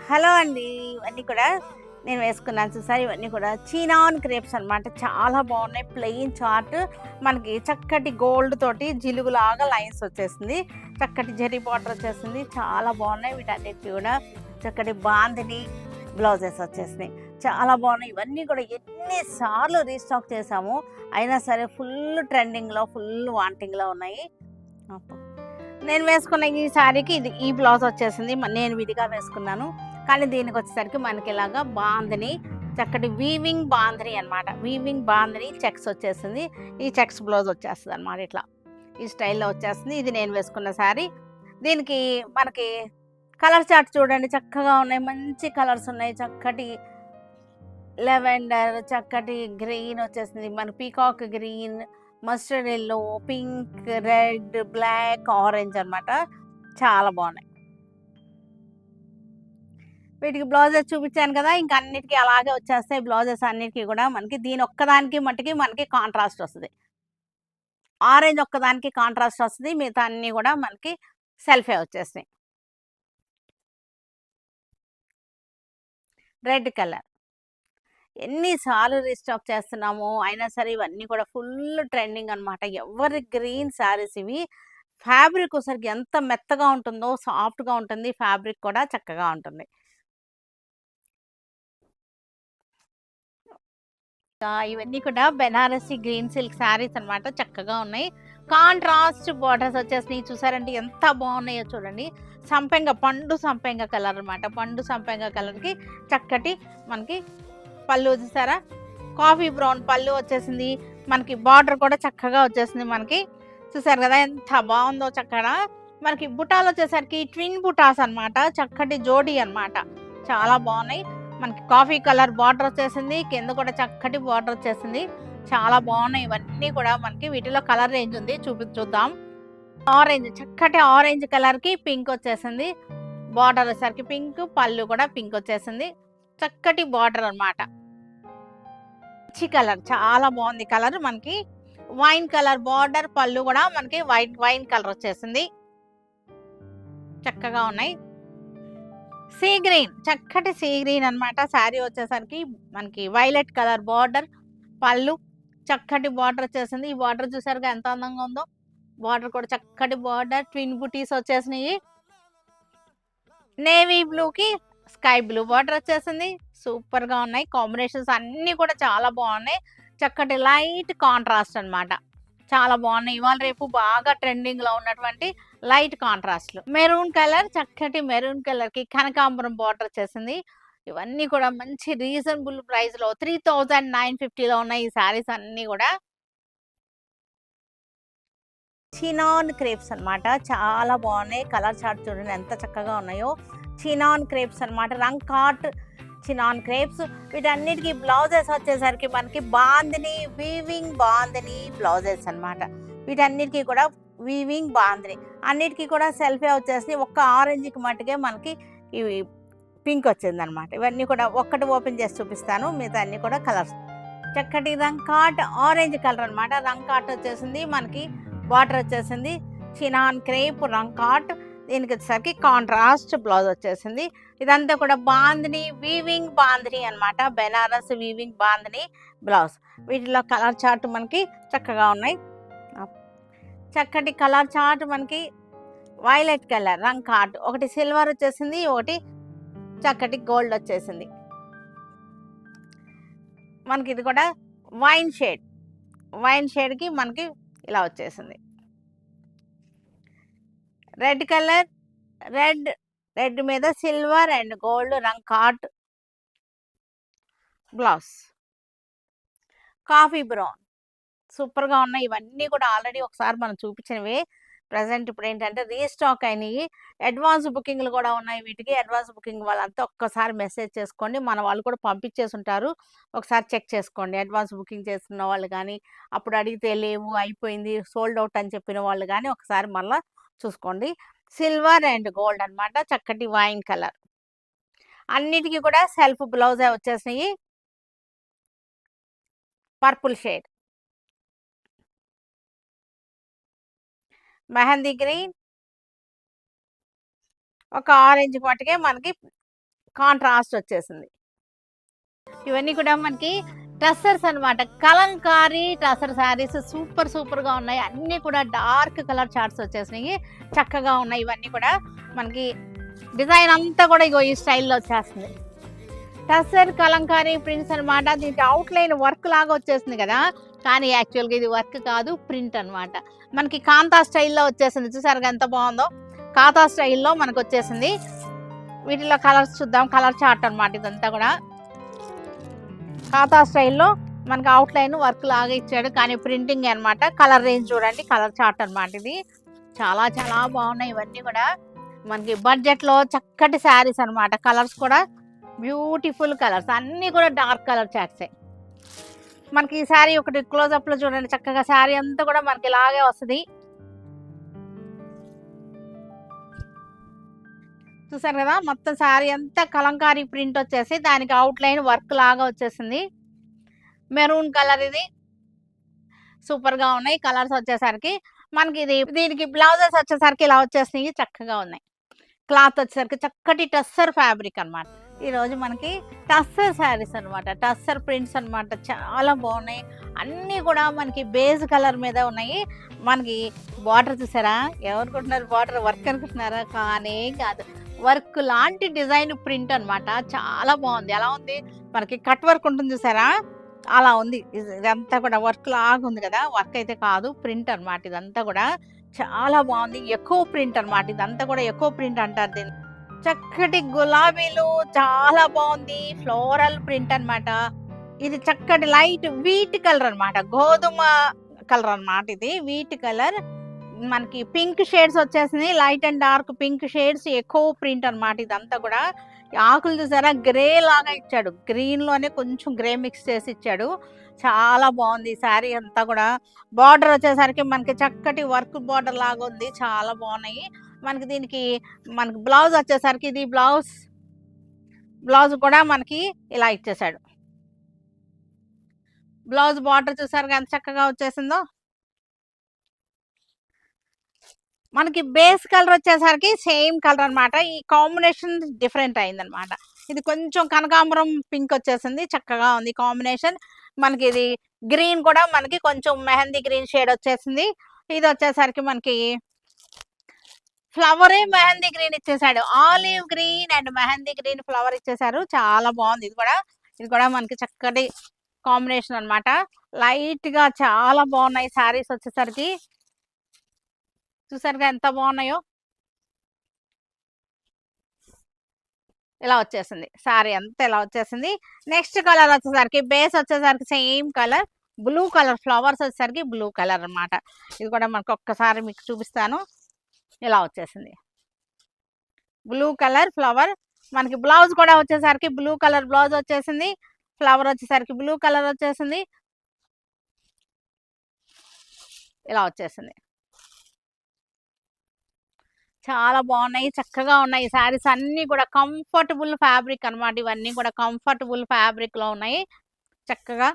Hello అండి. ఇవన్నీ కూడా నేను వేసుకున్నాను చూసారా? ఇవన్నీ కూడా చీనాన్ క్రేప్స్ అనమాట. చాలా బాగున్నాయి. ప్లెయిన్ చార్ట్ మనకి చక్కటి గోల్డ్ తోటి జిలుగులాగా లైన్స్ వచ్చేసింది. చక్కటి జరీ బార్డర్ వచ్చేసింది. చాలా బాగున్నాయి. వీటన్నిటికి కూడా చక్కటి బాందిని బ్లౌజెస్ వచ్చేసినాయి. చాలా బాగున్నాయి. ఇవన్నీ కూడా ఎన్నిసార్లు రీస్టాక్ చేసాము. అయినా సరే ఫుల్ ట్రెండింగ్‌లో, ఫుల్ వాంటింగ్‌లో ఉన్నాయి. నేను వేసుకున్న ఈ శారీకి ఈ బ్లౌజ్ వచ్చేసింది. నేను విడిగా వేసుకున్నాను. కానీ దీనికి వచ్చేసరికి మనకి ఇలాగా బాందిని చక్కటి వీవింగ్ బాందిని అనమాట. వీవింగ్ బాందిని చెక్స్ వచ్చేసింది. ఈ చెక్స్ బ్లౌజ్ వచ్చేస్తుంది అనమాట. ఇట్లా ఈ స్టైల్లో వచ్చేస్తుంది. ఇది నేను వేసుకున్న శారీ. దీనికి మనకి కలర్ చార్ట్ చూడండి, చక్కగా ఉన్నాయి. మంచి కలర్స్ ఉన్నాయి. చక్కటి లెవెండర్, చక్కటి గ్రీన్ వచ్చేసింది. మన peacock green, mustard yellow, pink, red, black, orange అనమాట. చాలా బాగున్నాయి. వీటికి బ్లౌజెస్ చూపించాను కదా, ఇంక అన్నిటికీ అలాగే వచ్చేస్తాయి. బ్లౌజెస్ అన్నిటికీ కూడా మనకి దీని ఒక్కదానికి మట్టుకి మనకి కాంట్రాస్ట్ వస్తుంది. ఆరెంజ్ ఒక్కదానికి కాంట్రాస్ట్ వస్తుంది. మిగతా అన్నీ కూడా మనకి సెల్ఫే వచ్చేస్తాయి. రెడ్ కలర్ ఎన్నిసార్లు రీస్టాక్ చేస్తున్నాము, అయినా సరే ఇవన్నీ కూడా ఫుల్ ట్రెండింగ్ అనమాట. ఎవరి గ్రీన్ శారీస్ ఇవి. ఫ్యాబ్రిక్ ఒకసారికి ఎంత మెత్తగా ఉంటుందో, సాఫ్ట్గా ఉంటుంది. ఫ్యాబ్రిక్ కూడా చక్కగా ఉంటుంది. ఇవన్నీ కూడా బెనారసి గ్రీన్ సిల్క్ శారీస్ అనమాట. చక్కగా ఉన్నాయి. కాంట్రాస్ట్ బార్డర్స్ వచ్చేసినాయి. చూసారంటే ఎంత బాగున్నాయో చూడండి. పండు సంపెంగ కలర్ అనమాట. పండు సంపెంగ కలర్కి చక్కటి మనకి పళ్ళు చూసారా, కాఫీ బ్రౌన్ పళ్ళు వచ్చేసింది. మనకి బార్డర్ కూడా చక్కగా వచ్చేసింది. మనకి చూసారు కదా ఎంత బాగుందో. చక్కగా మనకి బుటాలు వచ్చేసరికి ట్విన్ బుటాస్ అనమాట. చక్కటి జోడీ అనమాట. చాలా బాగున్నాయి. మనకి కాఫీ కలర్ బార్డర్ వచ్చేసింది. కింద కూడా చక్కటి బార్డర్ వచ్చేసింది. చాలా బాగున్నాయి. ఇవన్నీ కూడా మనకి వీటిలో కలర్ రేంజ్ ఉంది. చూద్దాం. ఆరెంజ్, చక్కటి ఆరెంజ్ కలర్కి పింక్ వచ్చేసింది. బార్డర్ వచ్చేసరికి పింక్, పళ్ళు కూడా పింక్ వచ్చేసింది. చక్కటి బార్డర్ అనమాట. మంచి కలర్, చాలా బాగుంది కలర్. మనకి వైన్ కలర్ బార్డర్, పళ్ళు కూడా మనకి వైన్ కలర్ వచ్చేసింది. చక్కగా ఉన్నాయి. సీ గ్రీన్, చక్కటి సీ గ్రీన్ అనమాట. శారీ వచ్చేసరికి మనకి వైలెట్ కలర్ బార్డర్, పళ్ళు చక్కటి బార్డర్ వచ్చేసింది. ఈ బార్డర్ చూసారుగా ఎంత అందంగా ఉందో. బార్డర్ కూడా చక్కటి బార్డర్, ట్విన్ బుటీస్ వచ్చేసినాయి. నేవీ బ్లూకి స్కై బ్లూ బార్డర్ వచ్చేసింది. సూపర్గా ఉన్నాయి. కాంబినేషన్స్ అన్నీ కూడా చాలా బాగున్నాయి. చక్కటి లైట్ కాంట్రాస్ట్ అనమాట. చాలా బాగున్నాయి. ఇవాళ రేపు బాగా ట్రెండింగ్లో ఉన్నటువంటి లైట్ కాంట్రాస్ట్లు. మెరూన్ కలర్, చక్కటి మెరూన్ కలర్కి కనకాంబరం బార్డర్ వచ్చేసింది. ఇవన్నీ కూడా మంచి రీజనబుల్ ప్రైస్లో 3950లో ఉన్నాయి ఈ శారీస్ అన్నీ కూడా. చినాన్ క్రేప్స్ అనమాట. చాలా బాగున్నాయి. కలర్ చార్ట్ చూడండి ఎంత చక్కగా ఉన్నాయో. చినాన్ క్రేప్స్ అనమాట. రంకాట్ చినాన్ క్రేప్స్. వీటన్నిటికీ బ్లౌజెస్ వచ్చేసరికి మనకి బాందిని, వీవింగ్ బాందిని బ్లౌజెస్ అనమాట. వీటన్నిటికీ కూడా వీవింగ్ బాందిని. అన్నిటికీ కూడా సెల్ఫే వచ్చేసి ఒక్క ఆరెంజ్కి మట్టుకే మనకి ఇవి పింక్ వచ్చింది అనమాట. ఇవన్నీ కూడా ఒక్కటి ఓపెన్ చేసి చూపిస్తాను. మిగతా అన్నీ కూడా కలర్స్. చక్కటి రంకాట్ ఆరెంజ్ కలర్ అనమాట. రంకాట్ వచ్చేసింది. మనకి బార్డర్ వచ్చేసింది. Chinon crepe rangkat. దీనికి వచ్చేసరికి కాంట్రాస్ట్ బ్లౌజ్ వచ్చేసింది. ఇదంతా కూడా బాందిని, వీవింగ్ బాందిని అనమాట. Banaras weaving bandhani blouse. వీటిలో కలర్ చార్ట్ మనకి చక్కగా ఉన్నాయి. చక్కటి కలర్ చార్ట్ మనకి వైలెట్ కలర్ రంకాట్, ఒకటి సిల్వర్ వచ్చేసింది, ఒకటి చక్కటి గోల్డ్ వచ్చేసింది. మనకి ఇది కూడా వైన్ షేడ్కి మనకి ఇలా వచ్చేసింది. రెడ్ కలర్, రెడ్ మీద silver and gold rangkat blouse. Coffee brown సూపర్గా ఉన్నాయి. ఇవన్నీ కూడా ఆల్రెడీ ఒకసారి మనం చూపించినవి. ప్రజెంట్ ఇప్పుడు ఏంటంటే రీస్టాక్ అయినాయి. అడ్వాన్స్ బుకింగ్లు కూడా ఉన్నాయి. వీటికి అడ్వాన్స్ బుకింగ్ వాళ్ళంతా ఒక్కసారి మెసేజ్ చేసుకోండి. మన వాళ్ళు కూడా పంపించేసి ఉంటారు. ఒకసారి చెక్ చేసుకోండి. అడ్వాన్స్ బుకింగ్ చేస్తున్న వాళ్ళు కానీ, అప్పుడు అడిగితే లేవు అయిపోయింది సోల్డ్ అవుట్ అని చెప్పిన వాళ్ళు కానీ ఒకసారి మళ్ళీ చూసుకోండి. సిల్వర్ అండ్ గోల్డ్ అనమాట. చక్కటి వైన్ కలర్. అన్నిటికీ కూడా సెల్ఫ్ బ్లౌజే వచ్చేసినాయి. పర్పుల్ షేడ్, మెహందీ గ్రీన్, ఒక ఆరెంజ్ మట్టుకే మనకి కాంట్రాస్ట్ వచ్చేసింది. ఇవన్నీ కూడా మనకి టస్సర్స్ అనమాట. కలంకారీ టస్సర్ శారీస్ సూపర్గా ఉన్నాయి. అన్నీ కూడా డార్క్ కలర్ చార్ట్స్ వచ్చేసినాయి, చక్కగా ఉన్నాయి. ఇవన్నీ కూడా మనకి డిజైన్ అంతా కూడా ఇగో ఈ స్టైల్లో వచ్చేస్తుంది. టస్సర్ కలంకారీ ప్రింట్స్ అనమాట. దీనికి అవుట్లైన్ వర్క్ లాగా వచ్చేసింది కదా, కానీ యాక్చువల్గా ఇది వర్క్ కాదు, ప్రింట్ అనమాట. మనకి కాంతా స్టైల్లో వచ్చేసింది. చూసారుగా ఎంత బాగుందో, కాంతా స్టైల్లో మనకు వచ్చేసింది. వీటిలో కలర్స్ చూద్దాం. కలర్ చార్ట్ అనమాట ఇదంతా కూడా. కాంతా స్టైల్లో మనకి అవుట్లైన్ వర్క్ లాగా ఇచ్చాడు, కానీ ప్రింటింగ్ అనమాట. కలర్ రేంజ్ చూడండి, కలర్ చార్ట్ అనమాట ఇది. చాలా బాగున్నాయి ఇవన్నీ కూడా. మనకి బడ్జెట్లో చక్కటి శారీస్ అనమాట. కలర్స్ కూడా బ్యూటిఫుల్ కలర్స్, అన్నీ కూడా డార్క్ కలర్ చాట్సే. మనకి ఈ శారీ ఒకటి క్లోజప్లో చూడండి, చక్కగా శారీ అంతా కూడా మనకి ఇలాగే వస్తుంది. చూసారు కదా, మొత్తం శారీ అంతా కలంకారీ ప్రింట్ వచ్చేసి దానికి అవుట్లైన్ వర్క్ లాగా వచ్చేసింది. మెరూన్ కలర్ ఇది. సూపర్గా ఉన్నాయి కలర్స్ వచ్చేసరికి. మనకి దీనికి బ్లౌజెస్ వచ్చేసరికి ఇలా వచ్చేసినాయి, చక్కగా ఉన్నాయి. క్లాత్ వచ్చేసరికి చక్కటి టస్సర్ ఫ్యాబ్రిక్ అనమాట. ఈరోజు మనకి టస్సర్ శారీస్ అనమాట, టస్సర్ ప్రింట్స్ అనమాట. చాలా బాగున్నాయి. అన్నీ కూడా మనకి బేజ్ కలర్ మీద ఉన్నాయి. మనకి బార్డర్ చూసారా, ఎవరుకుంటున్నారు బార్డర్ వర్క్ అనుకుంటున్నారా? కానీ కాదు, వర్క్ లాంటి డిజైన్ ప్రింట్ అనమాట. చాలా బాగుంది. ఎలా ఉంది, మనకి కట్ వర్క్ ఉంటుంది చూసారా, అలా ఉంది. ఇదంతా కూడా వర్క్ లాగా ఉంది కదా, వర్క్ అయితే కాదు, ప్రింట్ అనమాట. ఇదంతా కూడా చాలా బాగుంది. ఎక్కువ ప్రింట్ అనమాట. ఇదంతా కూడా ఎక్కువ ప్రింట్ అంటారు దీన్ని. చక్కటి గులాబీలు, చాలా బాగుంది. ఫ్లోరల్ ప్రింట్ అనమాట. ఇది చక్కటి లైట్ వీట్ కలర్ అనమాట, గోధుమ కలర్ అనమాట. ఇది వీట్ కలర్. మనకి పింక్ షేడ్స్ వచ్చేసింది, light and dark pink shades, ఎక్కువ ప్రింట్ అనమాట. ఇదంతా కూడా ఆకులు చూసారా, గ్రే లాగా ఇచ్చాడు. గ్రీన్ లోనే కొంచెం గ్రే మిక్స్ చేసి ఇచ్చాడు. చాలా బాగుంది ఈ శారీ అంతా కూడా. బార్డర్ వచ్చేసరికి మనకి చక్కటి వర్క్ బార్డర్ లాగా ఉంది. చాలా బాగున్నాయి. మనకి దీనికి మనకి బ్లౌజ్ వచ్చేసరికి ఇది బ్లౌజ్ కూడా మనకి ఇలా ఇచ్చేసాడు. బ్లౌజ్ బార్డర్ చూసారు ఎంత చక్కగా వచ్చేసిందో. మనకి బేస్ కలర్ వచ్చేసరికి సేమ్ కలర్ అనమాట. ఈ కాంబినేషన్ డిఫరెంట్ అయిందనమాట. ఇది కొంచెం కనకాంబరం పింక్ వచ్చేసింది, చక్కగా ఉంది కాంబినేషన్. మనకి ఇది గ్రీన్ కూడా మనకి కొంచెం మెహందీ గ్రీన్ షేడ్ వచ్చేసింది. ఇది వచ్చేసరికి మనకి ఫ్లవరే మెహందీ గ్రీన్ ఇచ్చేసాడు. Olive green and mehndi green flower ఇచ్చేసారు. చాలా బాగుంది. ఇది కూడా మనకి చక్కటి కాంబినేషన్ అనమాట. లైట్ గా చాలా బాగున్నాయి శారీస్ వచ్చేసరికి. చూసారుగా ఎంత బాగున్నాయో. ఇలా వచ్చేసింది శారీ అంతా, ఇలా వచ్చేసింది. నెక్స్ట్ కలర్ వచ్చేసరికి బేస్ వచ్చేసరికి same colour, blue colour. Flowers వచ్చేసరికి బ్లూ కలర్ అనమాట. ఇది కూడా మనకు ఒక్కసారి మీకు చూపిస్తాను. ఇలా వచ్చేసింది బ్లూ కలర్ ఫ్లవర్. మనకి బ్లౌజ్ కూడా వచ్చేసరికి బ్లూ కలర్ బ్లౌజ్ వచ్చేసింది. ఫ్లవర్ వచ్చేసరికి బ్లూ కలర్ వచ్చేసింది. ఇలా వచ్చేసింది. చాలా బాగున్నాయి, చక్కగా ఉన్నాయి శారీస్ అన్నీ కూడా. కంఫర్టబుల్ ఫ్యాబ్రిక్ అనమాట. ఇవన్నీ కూడా కంఫర్టబుల్ ఫ్యాబ్రిక్ లో ఉన్నాయి. చక్కగా